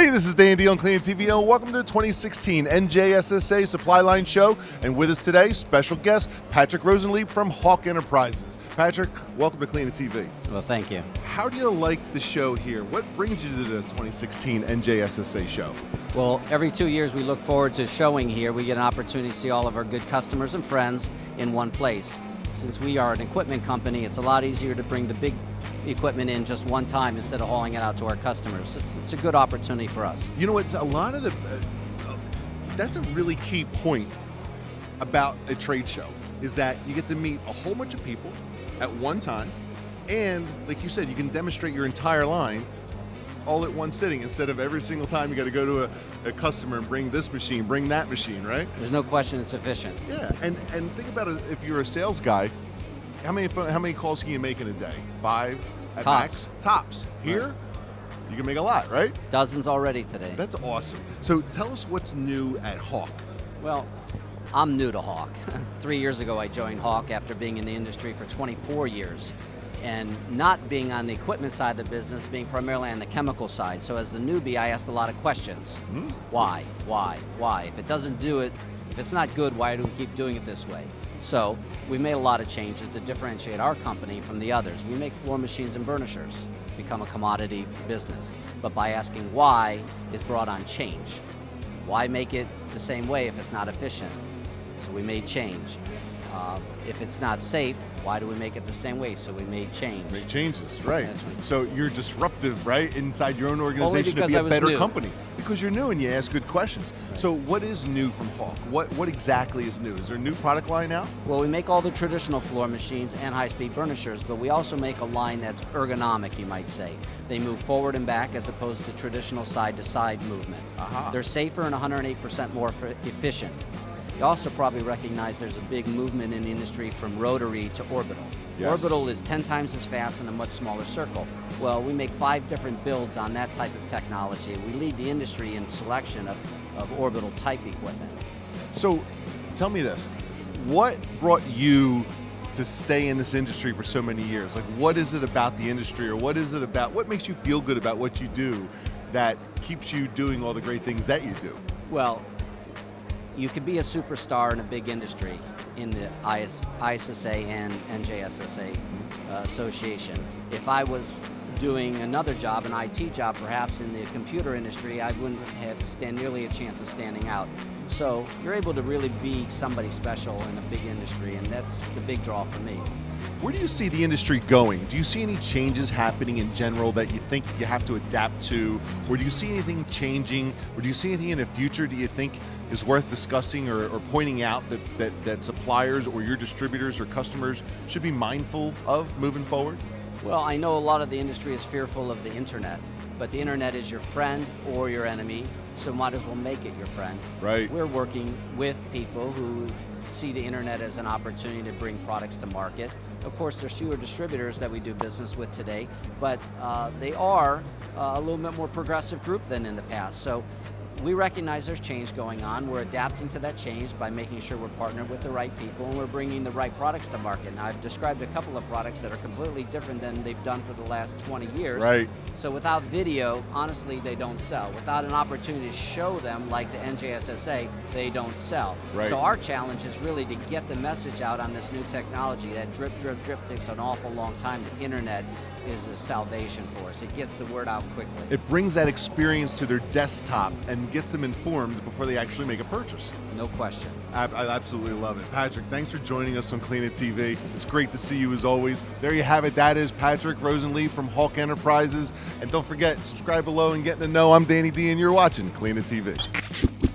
Hey, this is Danny D on Clean TV, and welcome to the 2016 NJSSA Supply Line Show. And with us today, special guest Patrick Roseneap from Hawk Enterprises. Patrick, welcome to Clean TV. Well, thank you. How do you like the show here? What brings you to the 2016 NJSSA show? Well, every 2 years we look forward to showing here. We get an opportunity to see all of our good customers and friends in one place. Since we are an equipment company, it's a lot easier to bring the big equipment in just one time instead of hauling it out to our customers. It's a good opportunity for us. You know what, a lot of the, that's a really key point about a trade show, is that you get to meet a whole bunch of people at one time, and like you said, you can demonstrate your entire line all at one sitting instead of every single time you got to go to a customer and bring this machine, bring that machine, right? There's no question it's efficient. Yeah, and think about it, if you're a sales guy, how many calls can you make in a day? 5 at Tops. max? Tops. Here, Right. you can make a lot, right? Dozens already today. That's awesome. So tell us what's new at Hawk. Well, I'm new to Hawk. 3 years ago I joined Hawk after being in the industry for 24 years. And not being on the equipment side of the business, being primarily on the chemical side. So as a newbie, I asked a lot of questions. Why? If it doesn't do it, if it's not good, why do we keep doing it this way? So we made a lot of changes to differentiate our company from the others. We make floor machines and burnishers, become a commodity business. But by asking why is brought on change. Why make it the same way if it's not efficient? So we made change. If it's not safe, why do we make it the same way? So we made change. Make changes, right. That's right. So you're disruptive, right, inside your own organization to because be I a was better new. company. Because you're new and you ask good questions. Right. So what is new from Hawk? What exactly is new? Is there a new product line now? Well, we make all the traditional floor machines and high-speed burnishers, but we also make a line that's ergonomic, you might say. They move forward and back as opposed to traditional side-to-side movement. Aha. They're safer and 108% more efficient. You also probably recognize there's a big movement in the industry from rotary to orbital. Yes. Orbital is 10 times as fast in a much smaller circle. Well, we make 5 different builds on that type of technology. We lead the industry in selection of orbital type equipment. So tell me this, what brought you to stay in this industry for so many years? Like, what is it about the industry, or what makes you feel good about what you do that keeps you doing all the great things that you do? Well, you could be a superstar in a big industry in the ISSA and NJSSA association. If I was doing another job, an IT job perhaps in the computer industry, I wouldn't stand nearly a chance of standing out. So you're able to really be somebody special in a big industry, and that's the big draw for me. Where do you see the industry going? Do you see any changes happening in general that you think you have to adapt to? Or do you see anything changing? Or do you see anything in the future do you think is worth discussing or pointing out that suppliers or your distributors or customers should be mindful of moving forward? Well, I know a lot of the industry is fearful of the internet, but the internet is your friend or your enemy, so might as well make it your friend. Right. We're working with people who see the internet as an opportunity to bring products to market. Of course, there's fewer distributors that we do business with today, but they are a little bit more progressive group than in the past. So we recognize there's change going on. We're adapting to that change by making sure we're partnered with the right people and we're bringing the right products to market. Now, I've described a couple of products that are completely different than they've done for the last 20 years. Right. So without video, honestly, they don't sell. Without an opportunity to show them, like the NJSSA, they don't sell. Right. So our challenge is really to get the message out on this new technology. That drip, drip, drip takes an awful long time. The internet is a salvation for us. It gets the word out quickly. It brings that experience to their desktop and gets them informed before they actually make a purchase. No question. I absolutely love it. Patrick, thanks for joining us on Clean It TV. It's great to see you as always. There you have it. That is Patrick Roseneap from Hawk Enterprises. And don't forget, subscribe below and get in the know. I'm Danny D, and you're watching Clean It TV.